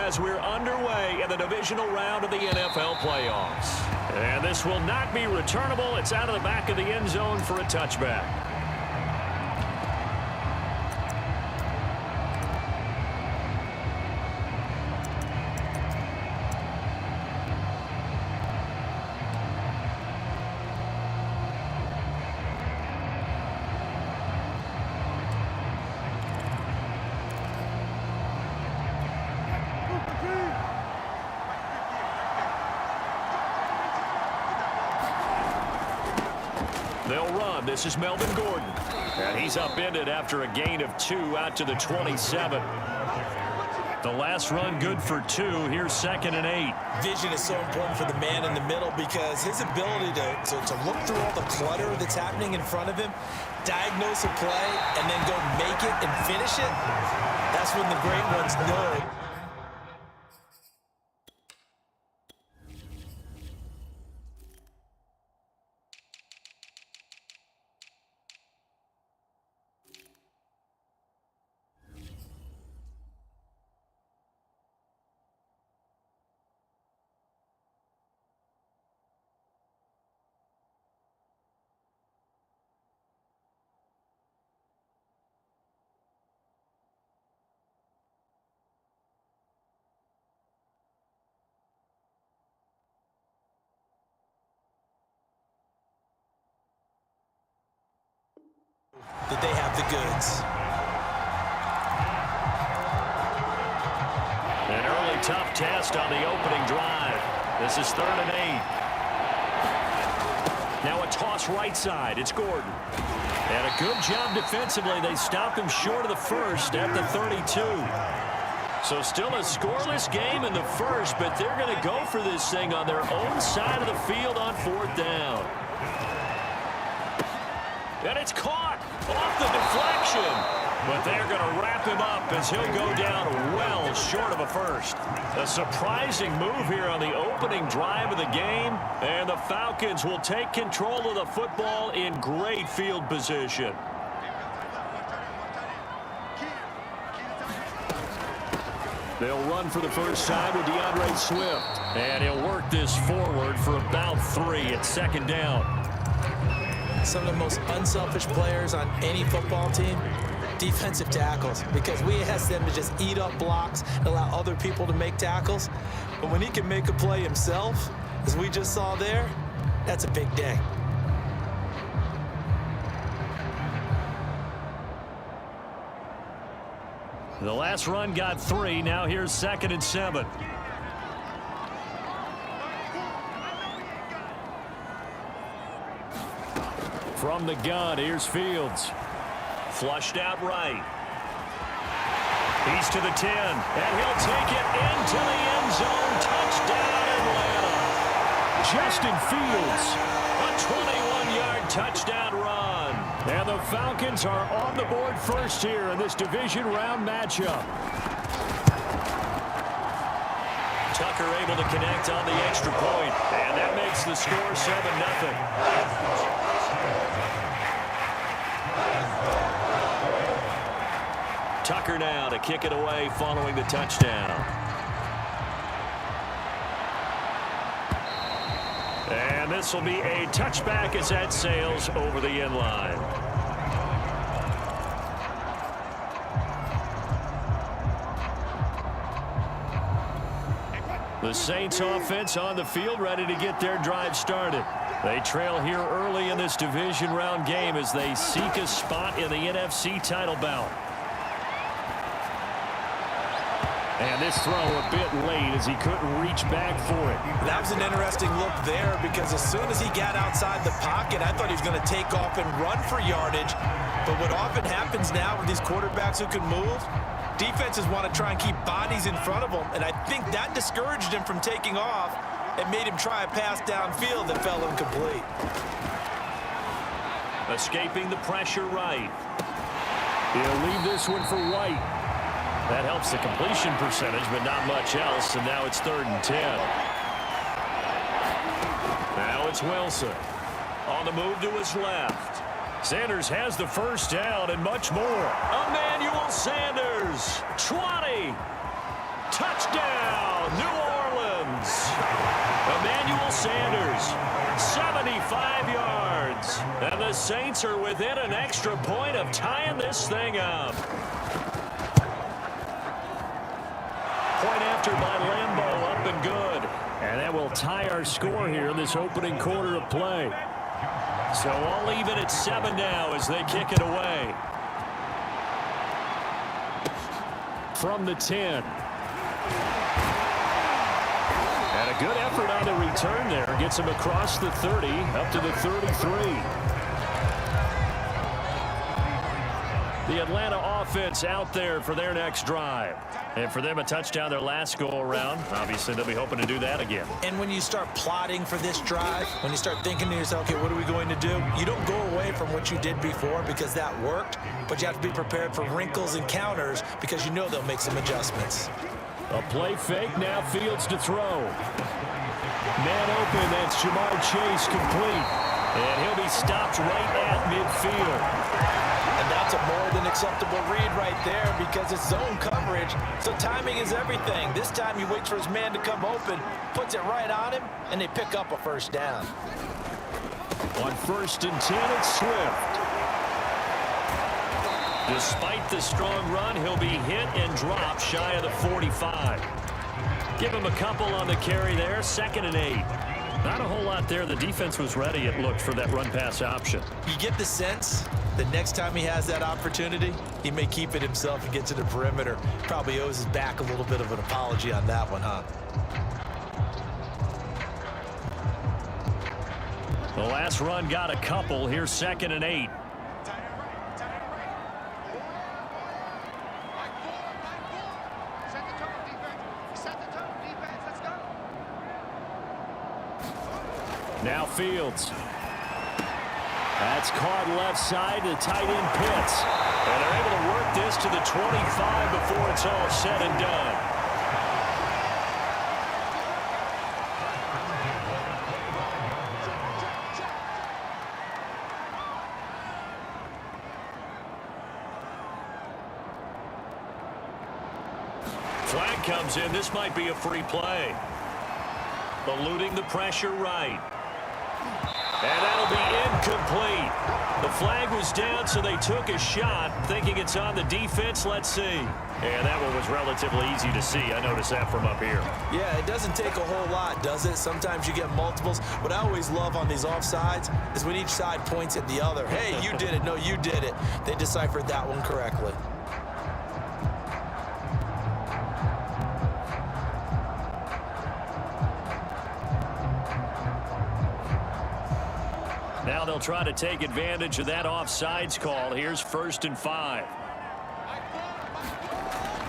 as we're underway in the divisional round of the NFL playoffs. And this will not be returnable. It's out of the back of the end zone for a touchback. They'll run. This is Melvin Gordon. And he's upended after a gain of 2 out to the 27. The last run good for 2. Here's 2nd and 8. Vision is so important for the man in the middle because his ability to look through all the clutter that's happening in front of him, diagnose a play, and then go make it and finish it, that's when the great ones know. That they have the goods. An early tough test on the opening drive. This is 3rd and 8. Now a toss right side. It's Gordon. And a good job defensively. They stopped him short of the first at the 32. So still a scoreless game in the first, but they're going to go for this thing on their own side of the field on 4th down. And it's caught off the deflection. But they're going to wrap him up as he'll go down well short of a first. A surprising move here on the opening drive of the game. And the Falcons will take control of the football in great field position. They'll run for the first time with DeAndre Swift. And he'll work this forward for about 3 at 2nd down. Some of the most unselfish players on any football team, defensive tackles, because we ask them to just eat up blocks and allow other people to make tackles. But when he can make a play himself, as we just saw there, that's a big day. The last run got 3. Now here's 2nd and 7. From the gun, here's Fields. Flushed out right. He's to the 10, and he'll take it into the end zone. Touchdown, Atlanta. Justin Fields, a 21-yard touchdown run. And the Falcons are on the board first here in this division round matchup. Tucker able to connect on the extra point, and that makes the score 7-0. Tucker now to kick it away following the touchdown. And this will be a touchback as that sails over the end line. The Saints offense on the field ready to get their drive started. They trail here early in this division round game as they seek a spot in the NFC title bout. And this throw a bit late as he couldn't reach back for it. That was an interesting look there because as soon as he got outside the pocket, I thought he was going to take off and run for yardage. But what often happens now with these quarterbacks who can move, defenses want to try and keep bodies in front of them. And I think that discouraged him from taking off and made him try a pass downfield that fell incomplete. Escaping the pressure right. He'll leave this one for White. That helps the completion percentage, but not much else, and now it's 3rd and 10. Now it's Wilson. On the move to his left. Sanders has the first down and much more. Emmanuel Sanders, 20. Touchdown. Sanders. 75 yards. And the Saints are within an extra point of tying this thing up. Point after by Lambeau, up and good. And that will tie our score here in this opening quarter of play. So all even at 7 now as they kick it away. From the 10. And a good effort on the return there. Gets him across the 30, up to the 33. The Atlanta offense out there for their next drive. And for them, a touchdown their last go-around. Obviously, they'll be hoping to do that again. And when you start plotting for this drive, when you start thinking to yourself, okay, what are we going to do? You don't go away from what you did before because that worked, but you have to be prepared for wrinkles and counters because you know they'll make some adjustments. A play fake, now Fields to throw. Man open, that's Jamar Chase complete. And he'll be stopped right at midfield. And that's a more than acceptable read right there because it's zone coverage, so timing is everything. This time he waits for his man to come open, puts it right on him, and they pick up a first down. On 1st and 10, it's Swift. Despite the strong run, he'll be hit and dropped shy of the 45. Give him a couple on the carry there, 2nd and 8. Not a whole lot there. The defense was ready, it looked, for that run-pass option. You get the sense the next time he has that opportunity, he may keep it himself and get to the perimeter. Probably owes his back a little bit of an apology on that one, huh? The last run got a couple. Here's 2nd and 8. Now Fields. That's caught left side to tight end Pitts. And they're able to work this to the 25 before it's all said and done. Flag comes in. This might be a free play. Eluding the pressure right. And that'll be incomplete. The flag was down, so they took a shot, thinking it's on the defense. Let's see. And that one was relatively easy to see. I noticed that from up here. Yeah, it doesn't take a whole lot, does it? Sometimes you get multiples. What I always love on these offsides is when each side points at the other. Hey, you did it. No, you did it. They deciphered that one correctly. Now they'll try to take advantage of that offsides call. Here's 1st and 5.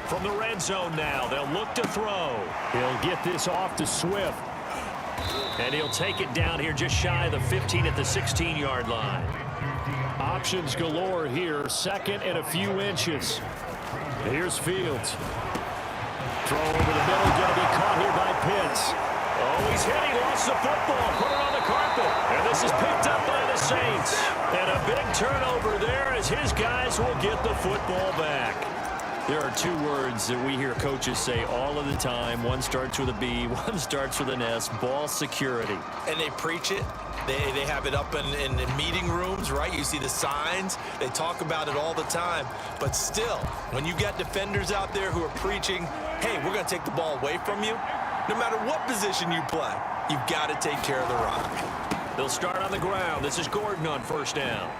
From the red zone now, they'll look to throw. He'll get this off to Swift. And he'll take it down here just shy of the 15 at the 16-yard line. Options galore here. 2nd and a few inches. Here's Fields. Throw over the middle, going to be caught here by Pitts. Oh, he's hit. He lost the football. Put it on the carpet. And this is picked up by the Saints. And a big turnover there as his guys will get the football back. There are 2 words that we hear coaches say all of the time. One starts with a B, one starts with an S. Ball security. And they preach it. They have it up in meeting rooms, right? You see the signs. They talk about it all the time. But still, when you got defenders out there who are preaching, hey, we're going to take the ball away from you, no matter what position you play, you've got to take care of the rock. They'll start on the ground. This is Gordon on 1st down.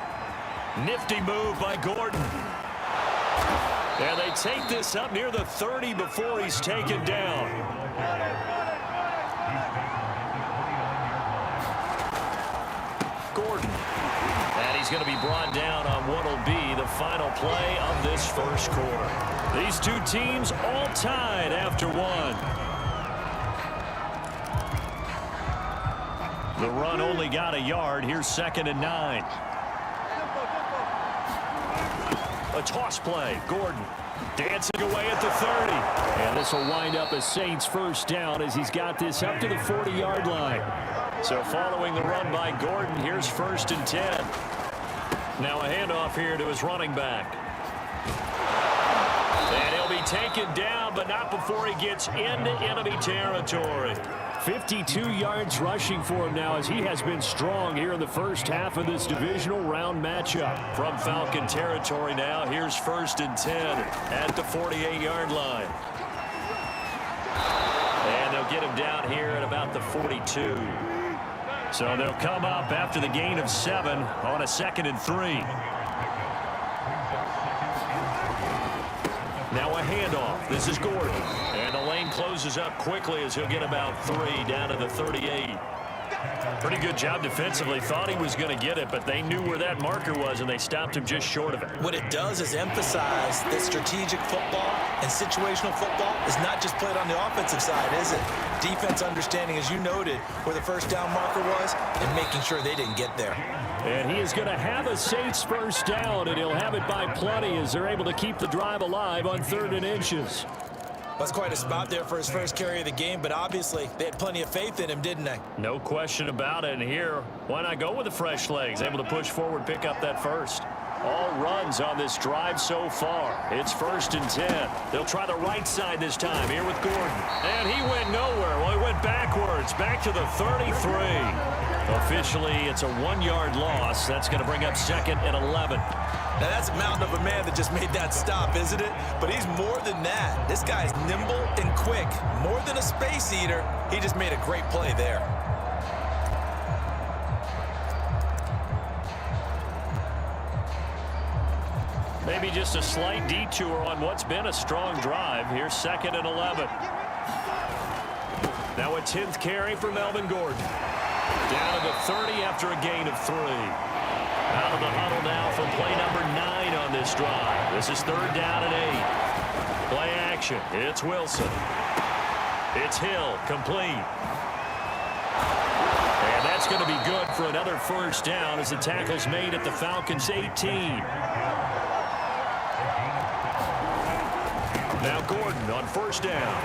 Nifty move by Gordon. And they take this up near the 30 before he's taken down. Gordon. And he's going to be brought down on what will be the final play of this 1st quarter. These 2 teams all tied after 1. The run only got a yard. Here's 2nd and 9. A toss play. Gordon dancing away at the 30. And this will wind up a Saints 1st down as he's got this up to the 40-yard line. So following the run by Gordon, here's 1st and 10. Now a handoff here to his running back. And he'll be taken down, but not before he gets into enemy territory. 52 yards rushing for him now as he has been strong here in the first half of this divisional round matchup. From Falcon territory now, here's 1st and 10 at the 48-yard line. And they'll get him down here at about the 42. So they'll come up after the gain of 7 on a 2nd and 3. Now a handoff. This is Gordon. And the lane closes up quickly as he'll get about 3 down to the 38. Pretty good job defensively. Thought he was going to get it, but they knew where that marker was, and they stopped him just short of it. What it does is emphasize that strategic football and situational football is not just played on the offensive side, is it? Defense understanding, as you noted, where the first down marker was and making sure they didn't get there. And he is going to have a Saints first down, and he'll have it by plenty as they're able to keep the drive alive on 3rd and inches. That's quite a spot there for his first carry of the game, but obviously they had plenty of faith in him, didn't they? No question about it. And here, why not go with the fresh legs? Able to push forward, pick up that first. All runs on this drive so far. It's 1st and 10. They'll try the right side this time here with Gordon. And he went nowhere. Well, he went backwards, back to the 33. Officially, it's a 1-yard loss. That's going to bring up 2nd and 11. Now, that's a mountain of a man that just made that stop, isn't it? But he's more than that. This guy's nimble and quick. More than a space eater, he just made a great play there. Maybe just a slight detour on what's been a strong drive. Here's 2nd and 11. Now a 10th carry for Melvin Gordon. Down to the 30 after a gain of 3. Out of the huddle now for play number 9 on this drive. This is 3rd down and 8. Play action. It's Wilson. It's Hill. Complete. And that's going to be good for another first down as the tackle's made at the Falcons' 18. Now Gordon on 1st down.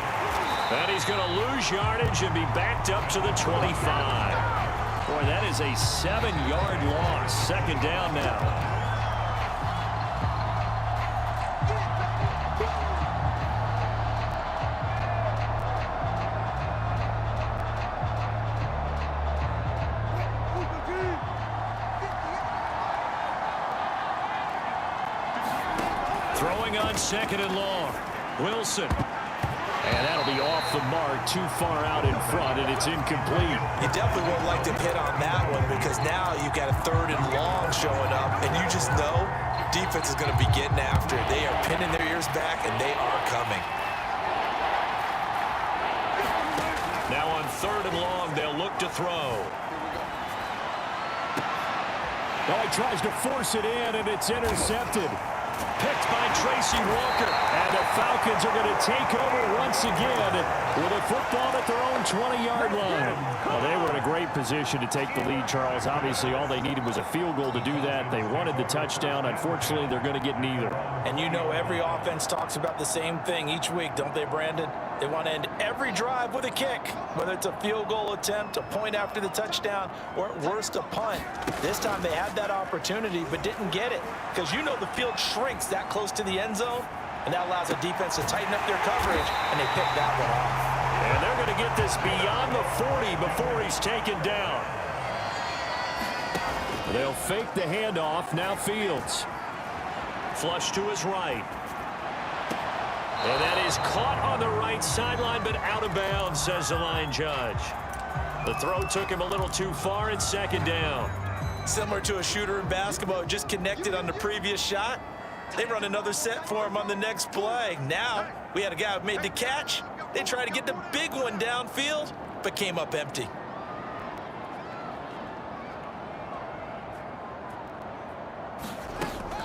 And he's going to lose yardage and be backed up to the 25. Boy, that is a 7-yard loss. 2nd down now. Throwing on 2nd and long. Wilson. And that'll be off the mark, too far out in front, and it's incomplete. You definitely won't like to hit on that one because now you've got a 3rd and long showing up, and you just know defense is going to be getting after it. They are pinning their ears back, and they are coming. Now on 3rd and long, they'll look to throw. Oh, he tries to force it in, and it's intercepted. Picked by Tracy Walker. And the Falcons are going to take over once again with a football at their own 20-yard line. Well, they were in a great position to take the lead, Charles. Obviously, all they needed was a field goal to do that. They wanted the touchdown. Unfortunately, they're going to get neither. And you know every offense talks about the same thing each week, don't they, Brandon? They want to end every drive with a kick, whether it's a field goal attempt, a point after the touchdown, or at worst, a punt. This time they had that opportunity but didn't get it because you know the field shrinks that close to the end zone, and that allows the defense to tighten up their coverage, and they pick that one off. And they're going to get this beyond the 40 before he's taken down. They'll fake the handoff. Now Fields. Flush to his right. And that is caught on the right sideline, but out of bounds, says the line judge. The throw took him a little too far, and 2nd down. Similar to a shooter in basketball, just connected on the previous shot. They run another set for him on the next play. Now, we had a guy who made the catch. They tried to get the big one downfield, but came up empty.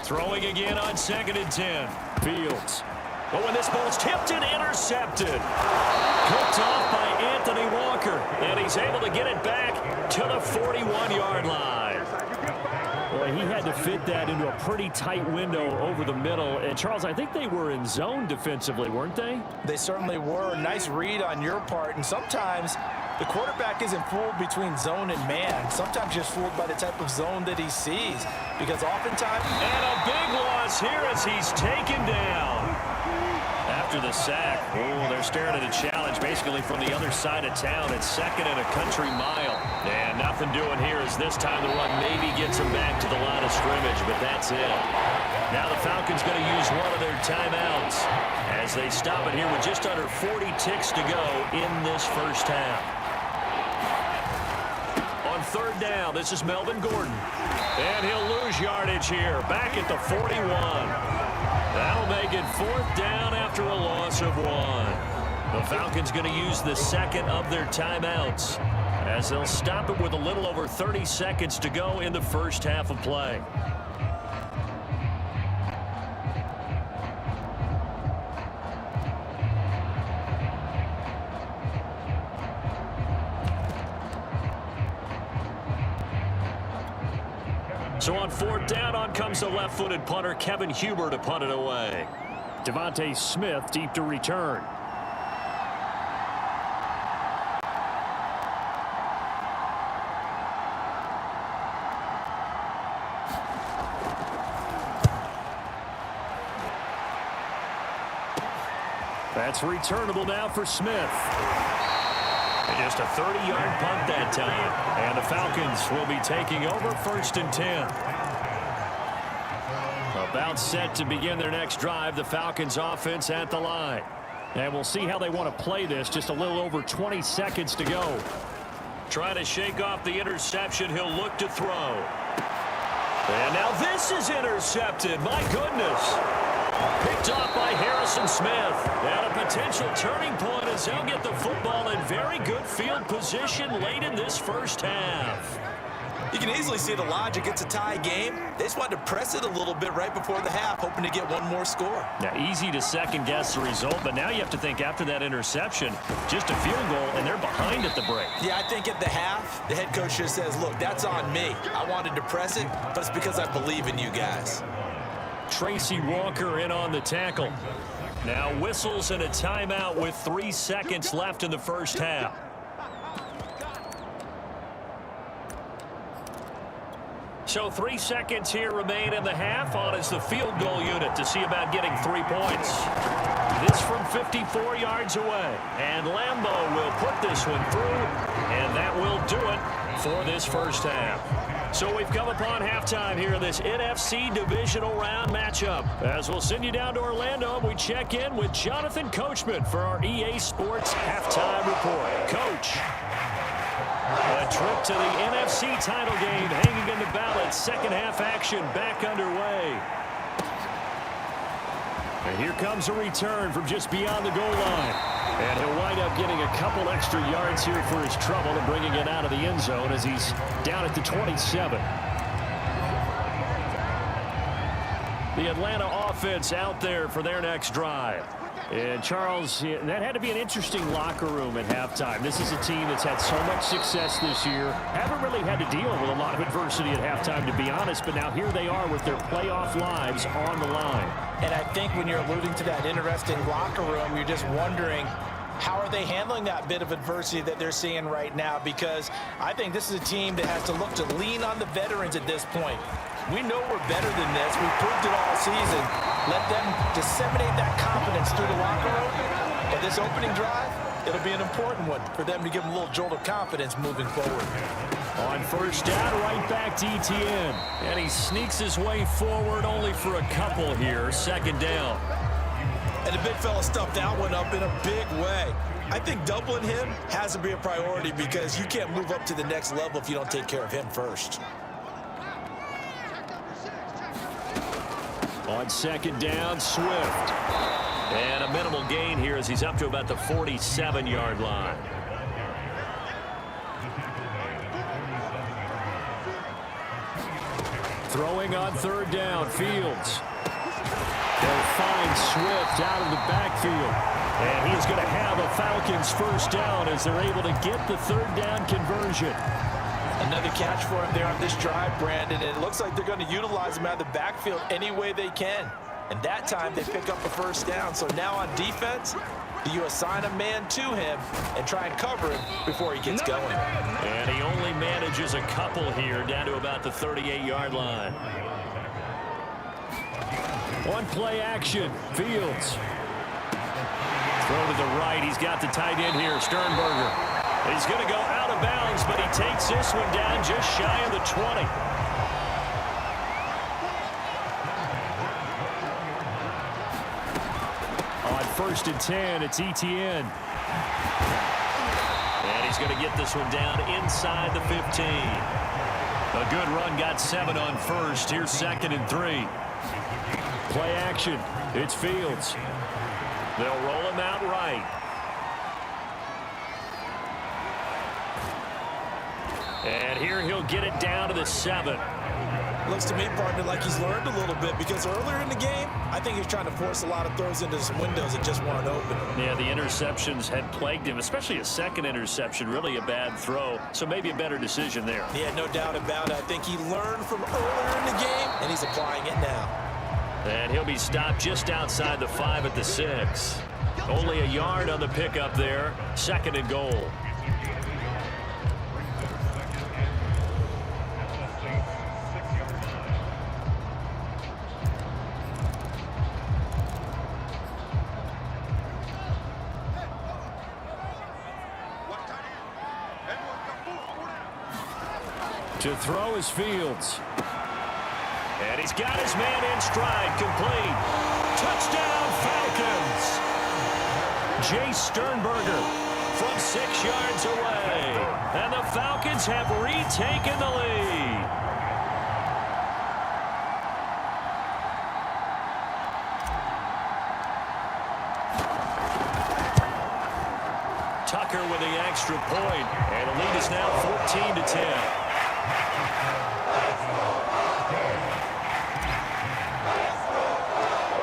Throwing again on 2nd and 10. Fields. But when this ball's tipped and intercepted. Picked off by Anthony Walker. And he's able to get it back to the 41-yard line. Boy, he had to fit that into a pretty tight window over the middle. And, Charles, I think they were in zone defensively, weren't they? They certainly were. Nice read on your part. And sometimes the quarterback isn't fooled between zone and man. Sometimes just fooled by the type of zone that he sees. Because oftentimes... And a big loss here as he's taken down. After after the sack. Oh, they're staring at a challenge basically from the other side of town. It's second and a country mile. And nothing doing here as this time the run maybe gets them back to the line of scrimmage, but that's it. Now the Falcons going to use one of their timeouts as they stop it here with just under 40 ticks to go in this first half. On third down, this is Melvin Gordon. And he'll lose yardage here, back at the 41. That'll make it fourth down after a loss of 1. The Falcons going to use the second of their timeouts as they'll stop it with a little over 30 seconds to go in the first half of play. So on fourth down, on comes the left-footed punter, Kevin Huber, to punt it away. Devontae Smith deep to return. That's returnable now for Smith. Just a 30-yard punt that time. And the Falcons will be taking over first and 10. About set to begin their next drive. The Falcons offense at the line. And we'll see how they want to play this. Just a little over 20 seconds to go. Trying to shake off the interception. He'll look to throw. And now this is intercepted. My goodness. Picked off by Harrison Smith. And a potential turning point as they'll get the football in very good field position late in this first half. You can easily see the logic. It's a tie game. They just wanted to press it a little bit right before the half, hoping to get one more score. Now, easy to second-guess the result, but now you have to think after that interception, just a field goal, and they're behind at the break. Yeah, I think at the half, the head coach just says, look, that's on me. I wanted to press it, but it's because I believe in you guys. Tracy Walker in on the tackle. Now whistles and a timeout with 3 seconds left in the first half. So 3 seconds here remain in the half. On is the field goal unit to see about getting 3 points. This from 54 yards away. And Lambeau will put this one through. And that will do it for this first half. So we've come upon halftime here in this NFC divisional round matchup. As we'll send you down to Orlando, we check in with Jonathan Coachman for our EA Sports Halftime Report. Coach. A trip to the NFC title game hanging in the balance. Second half action back underway. And here comes a return from just beyond the goal line. And he'll wind up getting a couple extra yards here for his trouble and bringing it out of the end zone as he's down at the 27. The Atlanta offense out there for their next drive. And Charles, that had to be an interesting locker room at halftime. This is a team that's had so much success this year. Haven't really had to deal with a lot of adversity at halftime, to be honest. But now here they are with their playoff lives on the line. And I think when you're alluding to that interesting locker room, you're just wondering, how are they handling that bit of adversity that they're seeing right now? Because I think this is a team that has to look to lean on the veterans at this point. We know we're better than this. We've proved it all season. Let them disseminate that confidence through the locker room. But this opening drive, it'll be an important one for them to give them a little jolt of confidence moving forward. On first down, right back to Etienne. And he sneaks his way forward only for a couple here. Second down. And the big fella stuffed that one up in a big way. I think doubling him has to be a priority because you can't move up to the next level if you don't take care of him first. On second down, Swift. And a minimal gain here as he's up to about the 47-yard line. Throwing on third down, Fields. They'll find Swift out of the backfield. And he's going to have a Falcons first down as they're able to get the third down conversion. Another catch for him there on this drive, Brandon. And it looks like they're going to utilize him out of the backfield any way they can. And that time they pick up a first down. So now on defense, you assign a man to him and try and cover him before he gets going. And he only manages a couple here down to about the 38-yard line. One play action, Fields. Throw to the right. He's got the tight end here, Sternberger. He's going to go out of bounds, but he takes this one down just shy of the 20. On 1st and 10, it's Etienne. And he's going to get this one down inside the 15. A good run, got 7 on 1st. Here's 2nd and 3. Play action. It's Fields. They'll roll him out right. And here he'll get it down to the 7. Looks to me, partner, like he's learned a little bit because earlier in the game, I think he was trying to force a lot of throws into some windows that just weren't open. Yeah, the interceptions had plagued him, especially a 2nd interception, really a bad throw. So maybe a better decision there. Yeah, no doubt about it. I think he learned from earlier in the game, and he's applying it now. And he'll be stopped just outside the 5 at the 6. Only a yard on the pickup there. 2nd and goal. To throw is Fields. And he's got his man in stride, complete. Touchdown, Falcons. Jace Sternberger from 6 yards away. And the Falcons have retaken the lead. Tucker with the extra point. And the lead is now 14-10.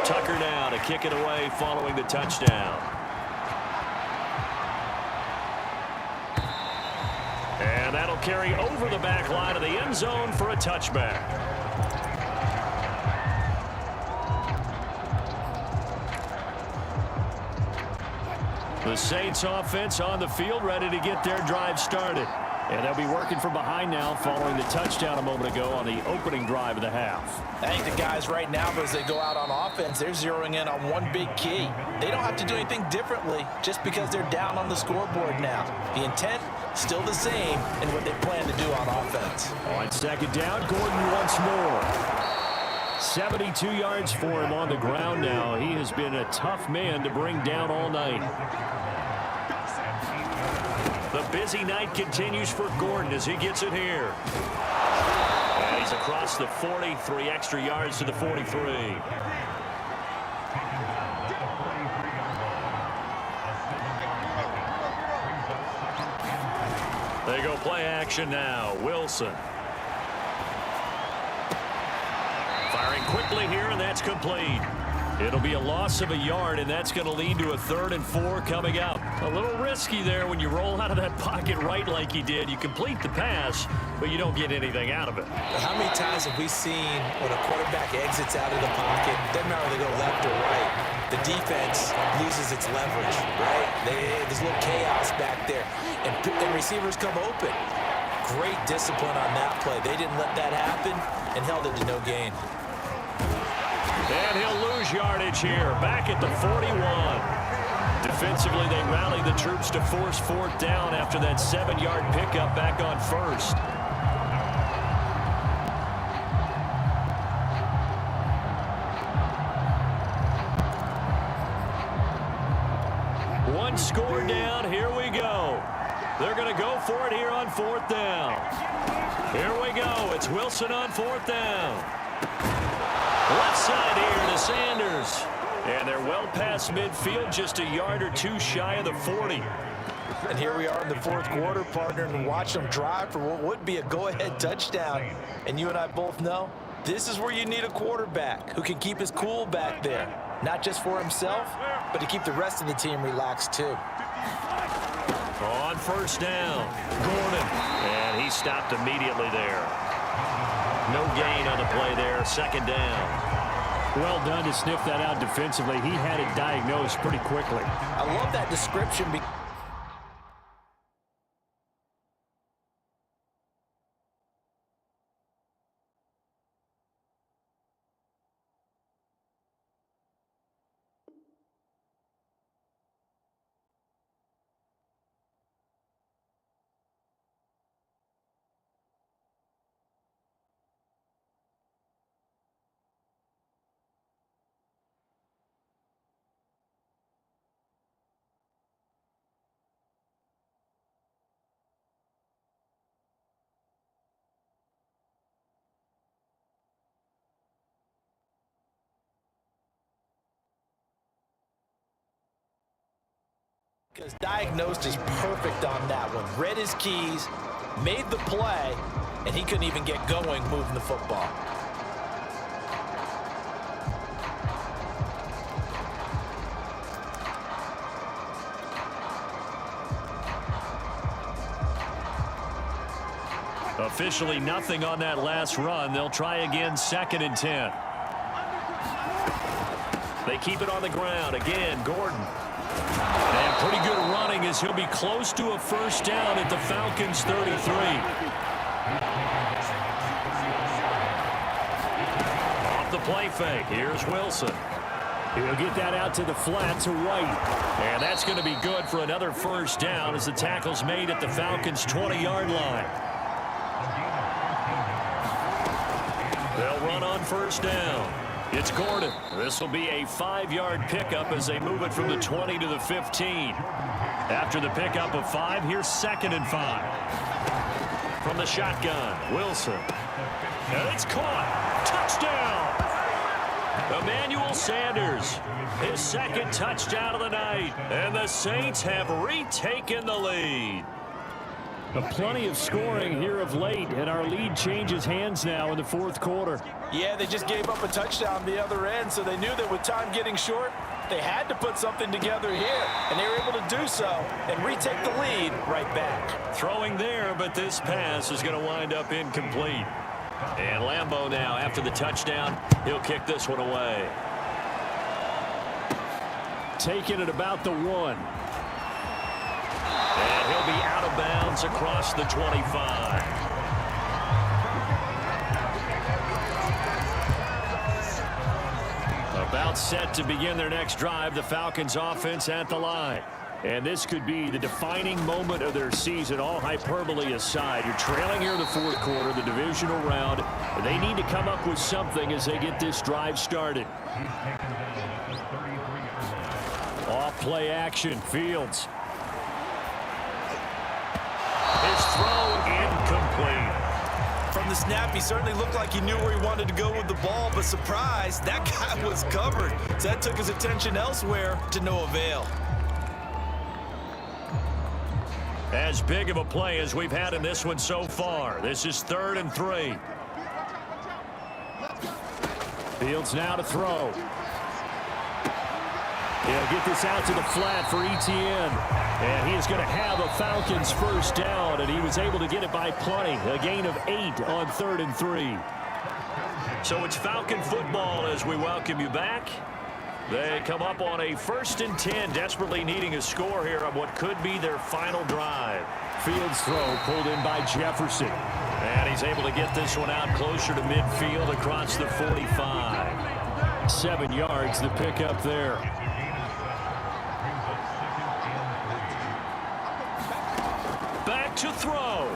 Tucker now to kick it away following the touchdown. And that'll carry over the back line of the end zone for a touchback. The Saints offense on the field, ready to get their drive started. And they'll be working from behind now following the touchdown a moment ago on the opening drive of the half. I think the guys right now, as they go out on offense, they're zeroing in on one big key. They don't have to do anything differently just because they're down on the scoreboard now. The intent, still the same in what they plan to do on offense. On 2nd down, Gordon once more. 72 yards for him on the ground now. He has been a tough man to bring down all night. The busy night continues for Gordon as he gets it here. And he's across the 40, 3 extra yards to the 43. They go play action now. Wilson. Firing quickly here, and that's complete. It'll be a loss of a yard, and that's going to lead to a 3rd and 4 coming up. A little risky there when you roll out of that pocket right like you did. You complete the pass, but you don't get anything out of it. How many times have we seen when a quarterback exits out of the pocket, doesn't matter whether they go left or right, the defense loses its leverage, right? There's a little chaos back there, and receivers come open. Great discipline on that play. They didn't let that happen and held it to no gain. And he'll lose yardage here, back at the 41. Defensively, they rallied the troops to force 4th down after that 7-yard pickup back on 1st. One score down, here we go. They're going to go for it here on 4th down. Here we go, it's Wilson on 4th down. Left side here to Sanders. And they're well past midfield, just a yard or 2 shy of the 40. And here we are in the 4th quarter, partner, and watch them drive for what would be a go-ahead touchdown. And you and I both know this is where you need a quarterback who can keep his cool back there. Not just for himself, but to keep the rest of the team relaxed too. On 1st down, Gordon. And he stopped immediately there. No gain on the play there, 2nd down. Well done to sniff that out defensively. He had it diagnosed pretty quickly. I love that description because Because diagnosed is perfect on that one. Read his keys, made the play, and he couldn't even get going moving the football. Officially nothing on that last run. They'll try again, 2nd and 10. They keep it on the ground. Again, Gordon. And pretty good running as he'll be close to a first down at the Falcons' 33. Off the play fake. Here's Wilson. He'll get that out to the flat to White. And that's going to be good for another first down as the tackle's made at the Falcons' 20-yard line. They'll run on first down. It's Gordon. This will be a 5-yard pickup as they move it from the 20 to the 15. After the pickup of 5, here's 2nd and 5. From the shotgun, Wilson. And it's caught. Touchdown! Emmanuel Sanders, his 2nd touchdown of the night. And the Saints have retaken the lead. Plenty of scoring here of late, and our lead changes hands now in the 4th quarter. Yeah, they just gave up a touchdown the other end, so they knew that with time getting short, they had to put something together here, and they were able to do so and retake the lead right back. Throwing there, but this pass is going to wind up incomplete. And Lambeau now, after the touchdown, he'll kick this one away. Taking it about the 1. And he'll be out of bounds across the 25. About set to begin their next drive, the Falcons offense at the line. And this could be the defining moment of their season, all hyperbole aside. You're trailing here in the 4th quarter, the divisional round. They need to come up with something as they get this drive started. Off play action, Fields. His throw incomplete. From the snap, he certainly looked like he knew where he wanted to go with the ball, but surprise, that guy was covered. So that took his attention elsewhere to no avail. As big of a play as we've had in this one so far. This is 3rd and 3. Fields now to throw. He'll get this out to the flat for Etienne. And he is going to have a Falcons first down, and he was able to get it by plenty. A gain of 8 on 3rd and 3. So it's Falcon football as we welcome you back. They come up on a 1st and 10, desperately needing a score here on what could be their final drive. Fields throw pulled in by Jefferson. And he's able to get this one out closer to midfield across the 45. 7 yards, the pickup there. Back to throw.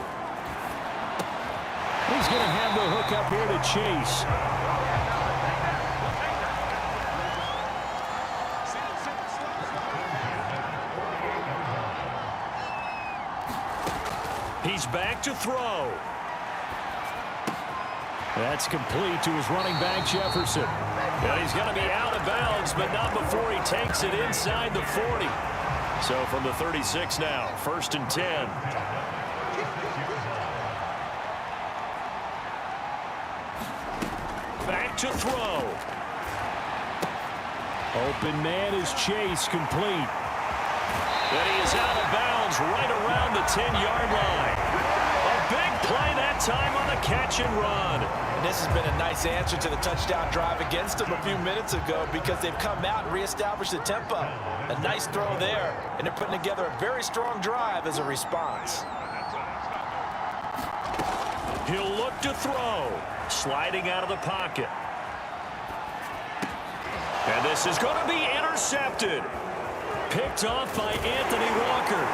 He's going to have the hook up here to Chase. He's back to throw. That's complete to his running back, Jefferson. And he's going to be out of bounds, but not before he takes it inside the 40. So from the 36 now, 1st and 10. Back to throw. Open man is Chase, complete. And he is out of bounds right around the 10-yard line. A big play that time on the catch and run. And this has been a nice answer to the touchdown drive against them a few minutes ago because they've come out and reestablished the tempo. A nice throw there, and they're putting together a very strong drive as a response. He'll look to throw. Sliding out of the pocket. And this is going to be intercepted. Picked off by Anthony Walker.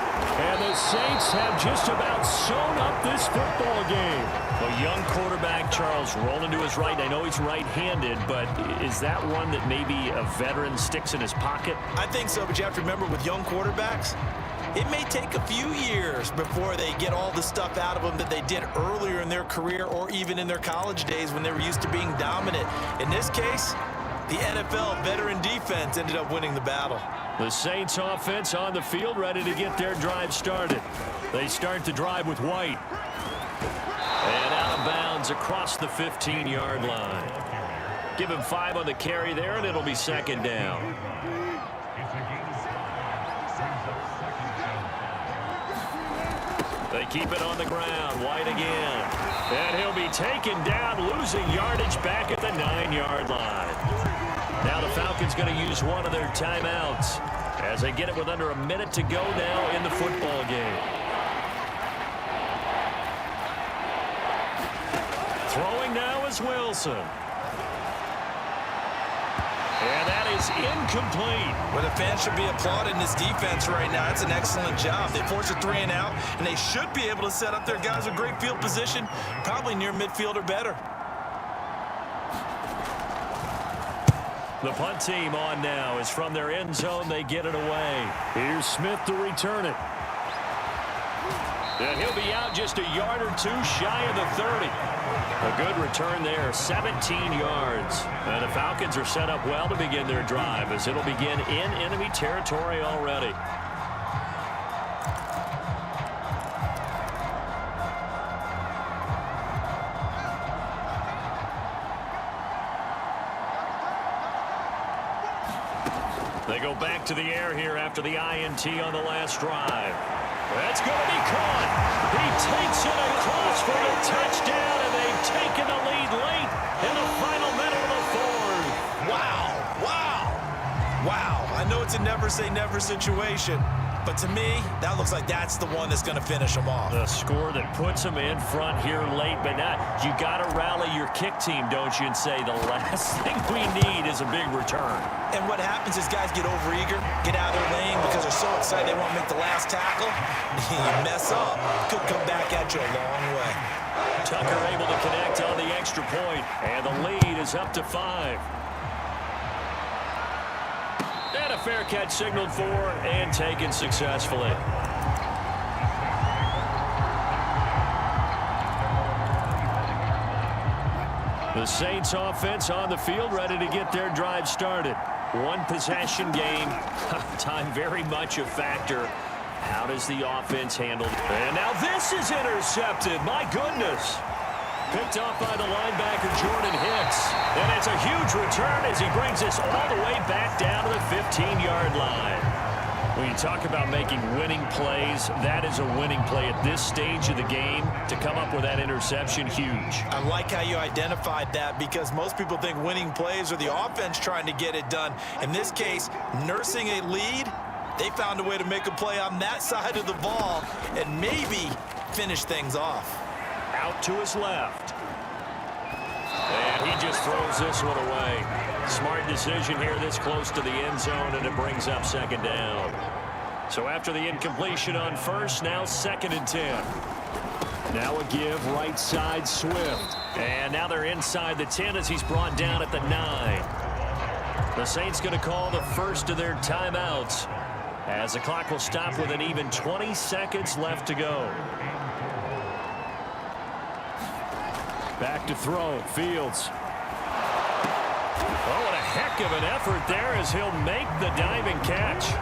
And the Saints have just about sewn up this football game. A young quarterback, Charles, rolling to his right. I know he's right-handed, but is that one that maybe a veteran sticks in his pocket? I think so, but you have to remember with young quarterbacks, it may take a few years before they get all the stuff out of them that they did earlier in their career or even in their college days when they were used to being dominant. In this case, the NFL veteran defense ended up winning the battle. The Saints offense on the field, ready to get their drive started. They start the drive with White. And out of bounds across the 15-yard line. Give him 5 on the carry there, and it'll be second down. They keep it on the ground. White again. And he'll be taken down, losing yardage back at the 9-yard line. Now the Falcons going to use one of their timeouts as they get it with under a minute to go now in the football game. Throwing now is Wilson. And that is incomplete. Well, the fans should be applauding this defense right now. It's an excellent job. They force a 3 and out, and they should be able to set up their guys with great field position, probably near midfield or better. The punt team on now is from their end zone. They get it away. Here's Smith to return it. And he'll be out just a yard or two shy of the 30. A good return there, 17 yards. And the Falcons are set up well to begin their drive as it'll begin in enemy territory already. They go back to the air here after the INT on the last drive. That's going to be caught. He takes it across for a touchdown, and they've taken the lead late in the final minute of the fourth. Wow, wow, wow. I know it's a never-say-never situation, but to me, that looks like that's the one that's going to finish them off. The score that puts them in front here late, but not. You got to rally your kick team, don't you, and say the last thing we need is a big return. And what happens is guys get overeager, get out of their lane because they're so excited they want to make the last tackle. You mess up. Could come back at you a long way. Tucker able to connect on the extra point, and the lead is up to 5. And a fair catch signaled for and taken successfully. The Saints offense on the field ready to get their drive started. One possession game. Time very much a factor. How does the offense handle it? And now this is intercepted. My goodness. Picked off by the linebacker, Jordan Hicks. And it's a huge return as he brings us all the way back down to the 15-yard line. When you talk about making winning plays, that is a winning play at this stage of the game. To come up with that interception, huge. I like how you identified that because most people think winning plays are the offense trying to get it done. In this case, nursing a lead, they found a way to make a play on that side of the ball and maybe finish things off. Out to his left. And he just throws this one away. Smart decision here this close to the end zone, and it brings up second down. So after the incompletion on first, now 2nd and 10. Now a give right side Swift. And now they're inside the 10 as he's brought down at the 9. The Saints going to call the first of their timeouts as the clock will stop with an even 20 seconds left to go. Back to throw. Fields. Oh, what a heck of an effort there as he'll make the diving catch.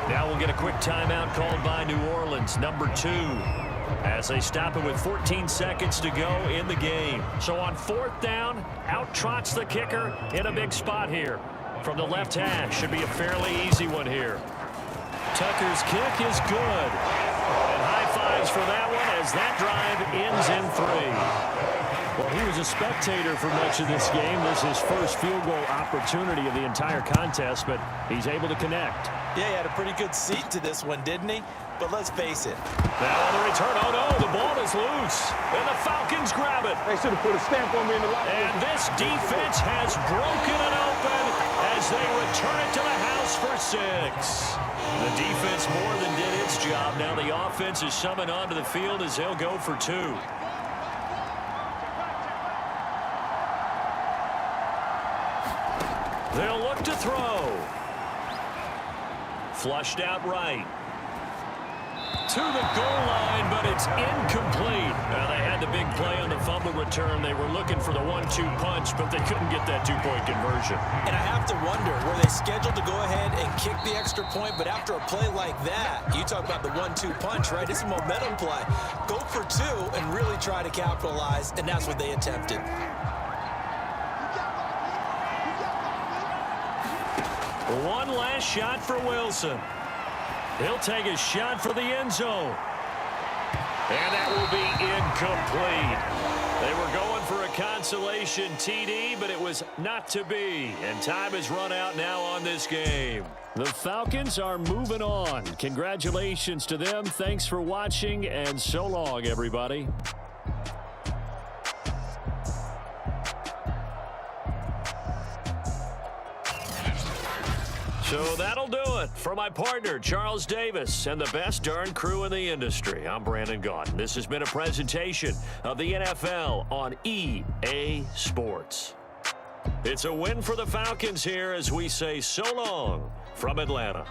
Now we'll get a quick timeout called by New Orleans, number 2, as they stop it with 14 seconds to go in the game. So on 4th down, out trots the kicker in a big spot here. From the left hash, should be a fairly easy one here. Tucker's kick is good. And high fives for that one as that drive ends in 3. Well, he was a spectator for much of this game. This is his first field goal opportunity of the entire contest, but he's able to connect. Yeah, he had a pretty good seat to this one, didn't he? But let's face it. Now on the return, oh no, the ball is loose. And the Falcons grab it. They should have put a stamp on me in the locker room. And this defense has broken it open as they return it to the house for 6. The defense more than did its job. Now the offense is summoned onto the field as they'll go for 2. They'll look to throw. Flushed out right. To the goal line, but it It's incomplete. They had the big play on the fumble return. They were looking for the 1-2 punch, but they couldn't get that two-point conversion. And I have to wonder, were they scheduled to go ahead and kick the extra point? But after a play like that, you talk about the 1-2 punch, right? It's a momentum play. Go for two and really try to capitalize, and that's what they attempted. One last shot for Wilson. He'll take a shot for the end zone. And that will be incomplete. They were going for a consolation TD, but it was not to be. And time has run out now on this game. The Falcons are moving on. Congratulations to them. Thanks for watching, and so long, everybody. So that'll do it for my partner, Charles Davis, and the best darn crew in the industry. I'm Brandon Gaudin. This has been a presentation of the NFL on EA Sports. It's a win for the Falcons here as we say so long from Atlanta.